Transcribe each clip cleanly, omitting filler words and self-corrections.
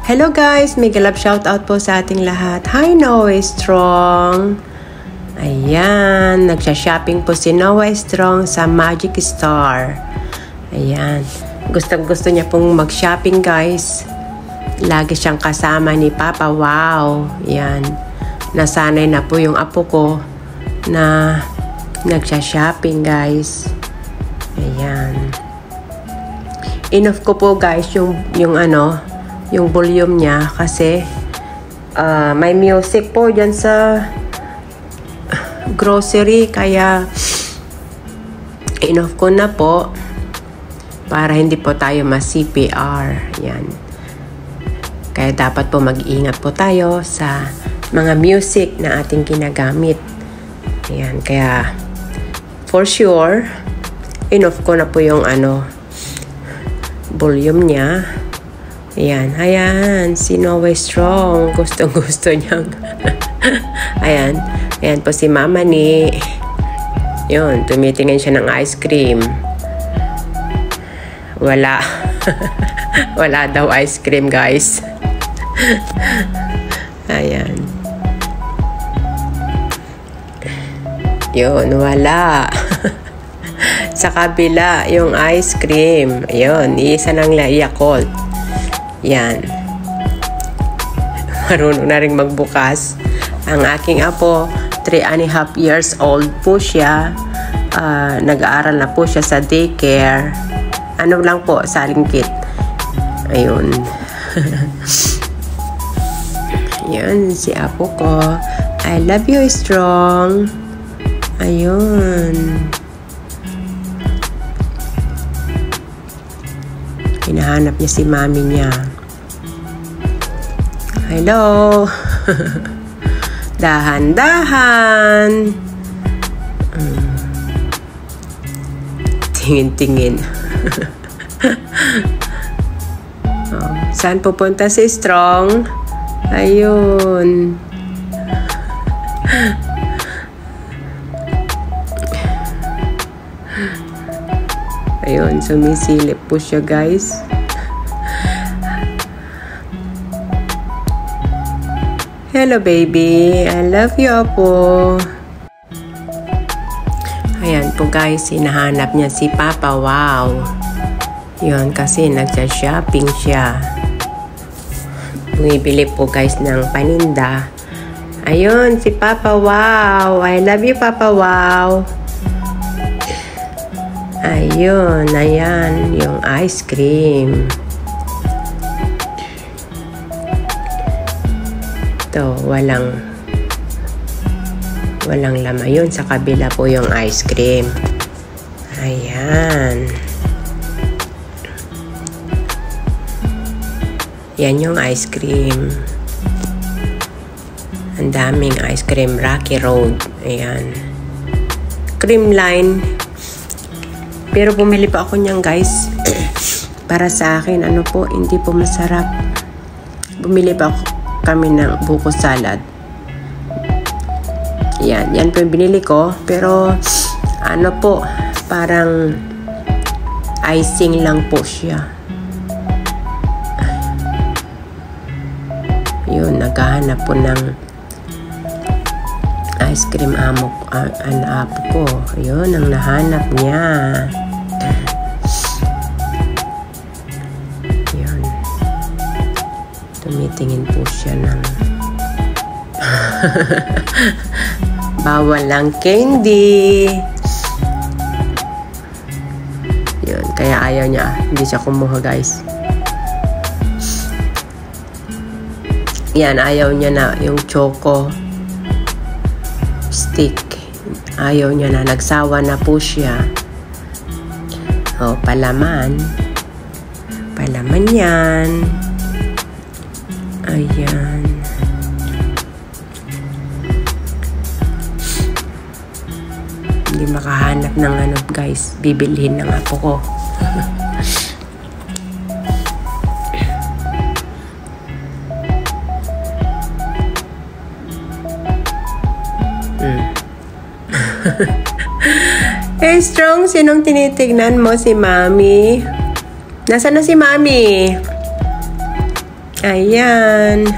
Hello guys, mega love shoutout po sa ating lahat. Hi Noe Strong. Ayan, nagsha-shopping po si Noe Strong sa Magic Star. Ayan, gustong-gusto niya pong mag-shopping guys. Lagi siyang kasama ni Papa. Wow, ayan. Nasanay na po yung apo ko na nagsha-shopping guys. Ayan. Enough ko po guys yung volume niya kasi may music po dyan sa grocery kaya enough ko na po para hindi po tayo ma-CPR. Yan. Kaya dapat po mag-iingat po tayo sa mga music na ating ginagamit. Yan. Kaya for sure enough ko na po yung volume niya. Ayan, si Noe Strong. Gustong-gusto niyang. Ayan po si Mama ni. Yun, tumitingin siya ng ice cream. Wala. Wala daw ice cream, guys. Ayan. Yun, wala. Sa kabila, yung ice cream. Ayun, isa lang Yakult. Yan. Marunong na rin magbukas. Ang aking apo, 3.5 years old po siya. Nag-aaral na po siya sa daycare. Ano lang po, salingkit. Ayun. Yan, si apo ko. I love you, Strong. Ayun. Hinahanap niya si mami niya. Hello. Dahan-dahan. Tingin-tingin. Oh, saan pupunta si Strong? Ayun. Ayun, sumisilip po siya guys. Hello baby, I love you po. Ayan po guys, hinahanap niya si Papa. Wow. Yun, kasi nagsa-shopping siya. Bumibili po guys ng paninda. Ayun, si Papa. Wow, I love you Papa. Wow. Ayun, ayan, yung ice cream. Ito, walang laman yun. Sa kabila po yung ice cream. Ayan. Yan yung ice cream. Ang daming ice cream. Rocky Road. Ayan. Cream line. Pero bumili pa ako niyan guys. Para sa akin, hindi po masarap. Bumili pa kami ng buko salad. Yan po yung binili ko. Pero, parang icing lang po siya. Yun, naghahanap po ng ice cream apo ko. Yun, ang nahanap niya. Yun. Tumitingin po siya ng bawal lang candy. Yun, kaya ayaw niya. Hindi siya kumuha guys. Yan, ayaw niya na yung choco stick. Ayaw niya na. Nagsawa na po siya. O, palaman. Palaman yan. Ayan. Hindi makahanap ng guys. Bibilhin ng apo ko. Hey Strong, sinong tinitignan mo? Si Mami? Nasaan na si Mami? Ayan.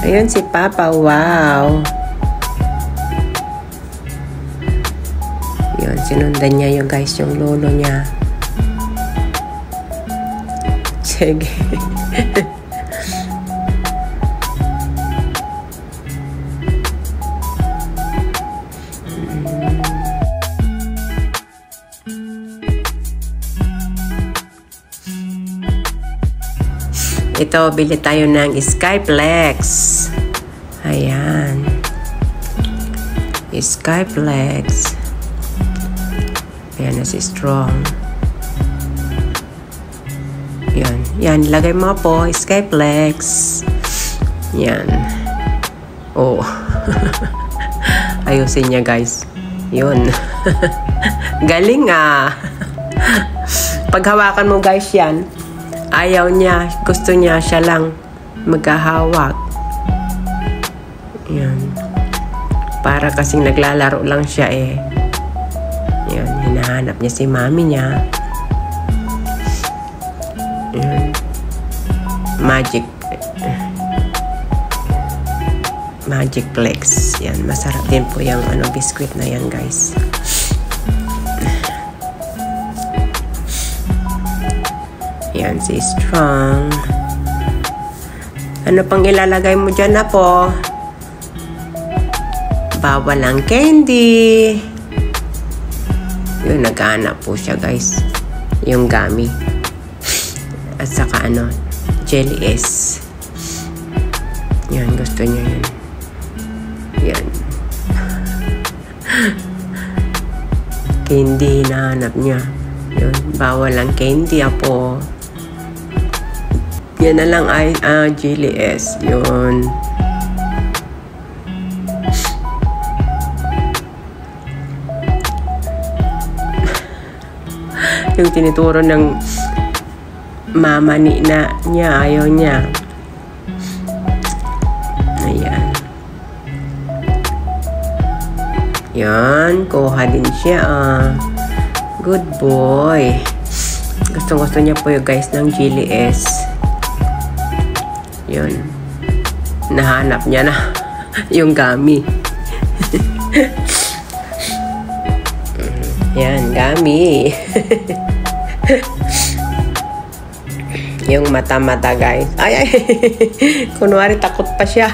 Ayun si Papa. Wow. Yun, sinundan niya yung guys, yung lolo niya. Sige. Ito, bili tayo ng Skyplex. Ayan. Skyplex. Ayan na si Strong. Yan. Yan, lagay mo po. Skyplex. Yan. Oh. Ayusin niya, guys. Yun. Galing ah. Paghawakan mo, guys, yan. Ayaw niya. Gusto niya siya lang maghahawak. Yan. Para kasing naglalaro lang siya eh. Yan. Hinahanap niya si mami niya. Yan. Magicplex. Yan. Masarap din po yung biscuit na yan, guys. Yan, si Strong. Ano pang ilalagay mo dyan na po? Bawal ang candy. Yun, naghahanap po siya, guys. Yung gummy. At saka Jelly S. Yan, gusto niya yun. Yan. Candy, hinahanap niya. Yun, bawal ang candy, po. Yan na lang ay Jelly S. Yun. Yung tinuturo ng mama niya, ayaw niya. Ayan. Yan, kuha din siya. Good boy. Gusto niya po yung guys ng Jelly S. Yun. Nahanap niya na yung gummy. Yan, gummy. Yung mata-mata, guys. Ay. Kunwari, takot pa siya.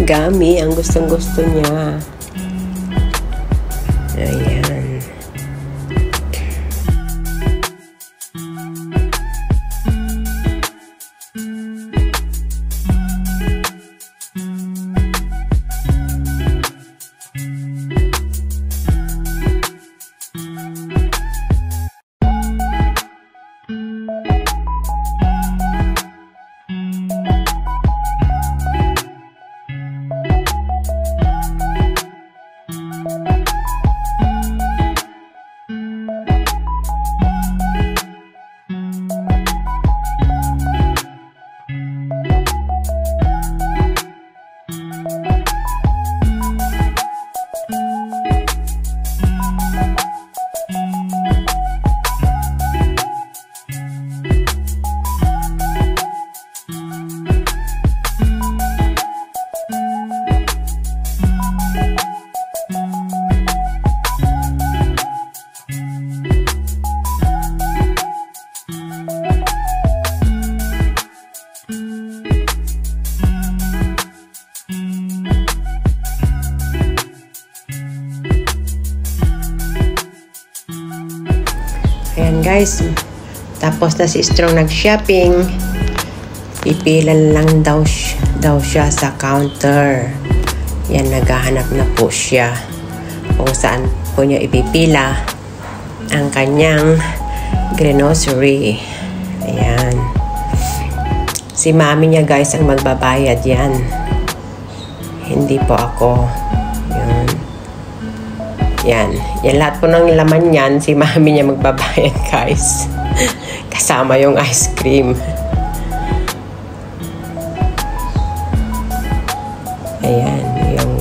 Gummy, ang gustong-gusto niya. Ayan. Ayan guys, tapos na si Strong nag-shopping. Pipilan lang daw siya sa counter. Yan, naghahanap na po siya kung saan po niya ipipila ang kanyang grocery. Ayan. Si mami niya guys ang magbabayad yan. Hindi po ako. Yun. Yan. Yan lahat po ng laman yan. Si mami niya magbabayad guys. Kasama yung ice cream. Ayan. Yung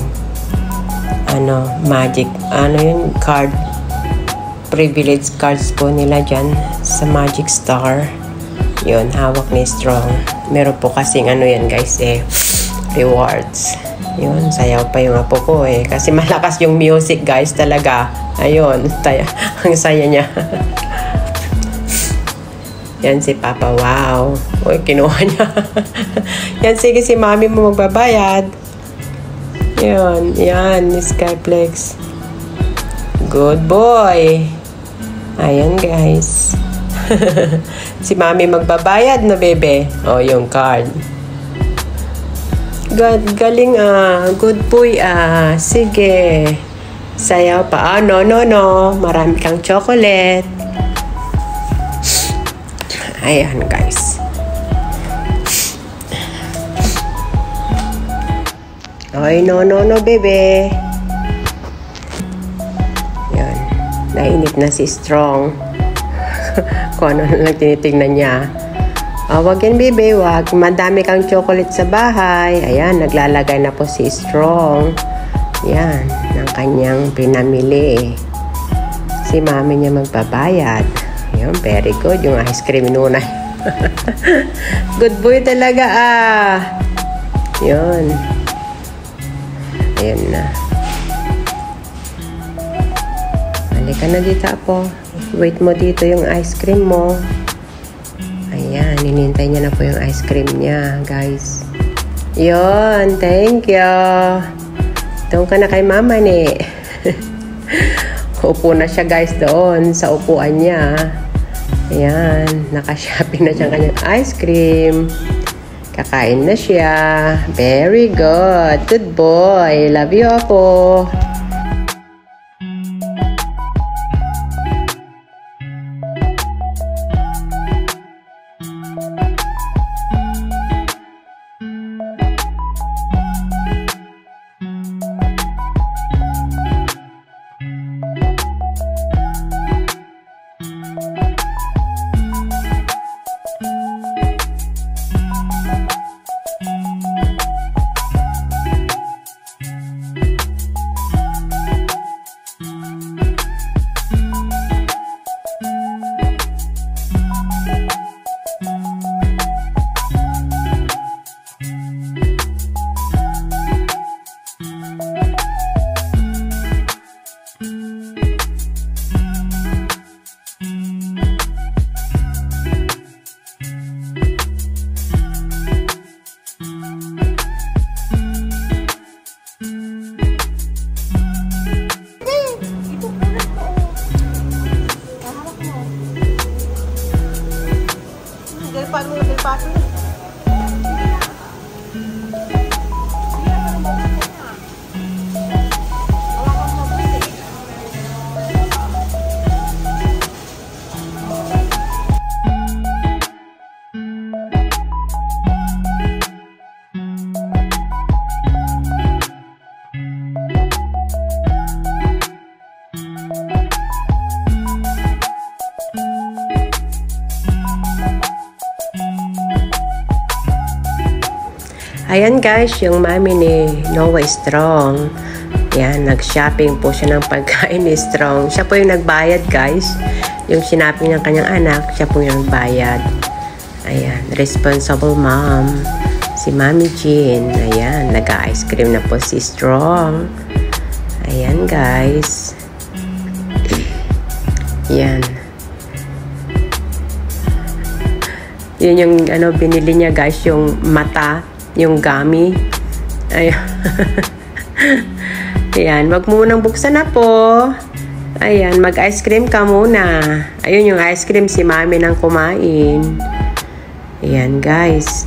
magic. Yung card privilege cards po nila dyan sa Magic Star. Yun, hawak ni Strong. Meron po kasing ano yan guys rewards. Yun, sayaw pa yung apo ko kasi malakas yung music guys talaga. Ayun, ang saya niya. Yan si Papa, wow. Uy, kinuha niya. Yan, sige si Mami mo magbabayad. Yan, ni Skyplex. Good boy. Ayan guys. Si Mami magbabayad na bebe. Yung card. Galing good boy sige. Sayaw pa. No. Marami kang chocolate. Ayan guys. Ay, no, bebe. Yan. Nainip na si Strong. Kung ano lang tinitingnan niya. Wag yan, bebe. Wag. Madami kang chocolate sa bahay. Ayan, naglalagay na po si Strong. Yan. Ng kanyang pinamili. Si Mami niya magbabayad. Ayan, very good. Yung ice cream inuna. Good boy talaga Yun. Ayan na. Halika na dito po. Wait mo dito yung ice cream mo. Ayan, hinintay niya na po yung ice cream niya, guys. Yun, thank you. Doon ka na kay Mama ni. Upo na siya guys doon sa upuan niya. Ayan, naka-shopping na siya kanyang ice cream. Kakain na siya. Very good. Good boy. Love you, Apo. Ayan guys, yung mami ni Noah Strong. Yan, nag-shopping po siya ng pagkain ni Strong. Siya po yung nagbayad guys. Yung sinaping ng kanyang anak, siya po yung nagbayad. Ayan, responsible mom. Si Mami Jean. Ayan, nag-ice cream na po si Strong. Ayan guys. Yan. Yun yung binili niya guys, yung mata. Yung gummy. Ayan. Ayan. Wag munang buksan na po. Ayan. Mag-ice cream ka muna. Ayun yung ice cream si Mami nang kumain. Ayan guys.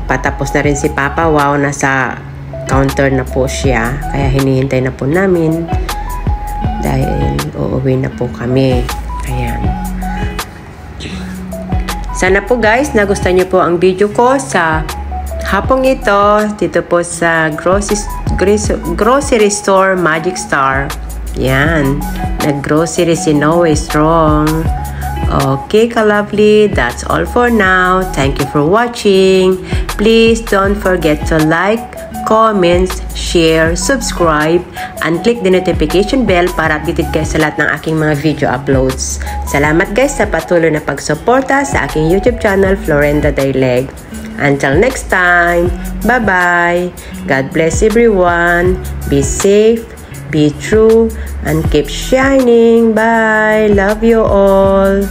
Patapos na rin si Papa. Wow, nasa counter na po siya. Kaya hinihintay na po namin. Dahil uuwi na po kami. Ayan. Sana po guys, nagustuhan niyo po ang video ko sa hapong ito. Dito po sa grocery store Magic Star. Yan. Nag-grocery si Noah Strong. Okay, ka-lovely, that's all for now. Thank you for watching. Please don't forget to like, comments, share, subscribe, and click the notification bell para updated kayo sa lahat ng aking mga video uploads. Salamat guys sa patuloy na pagsuporta sa aking YouTube channel, Florenda Daileg. Until next time, bye-bye. God bless everyone. Be safe, be true, and keep shining. Bye. Love you all.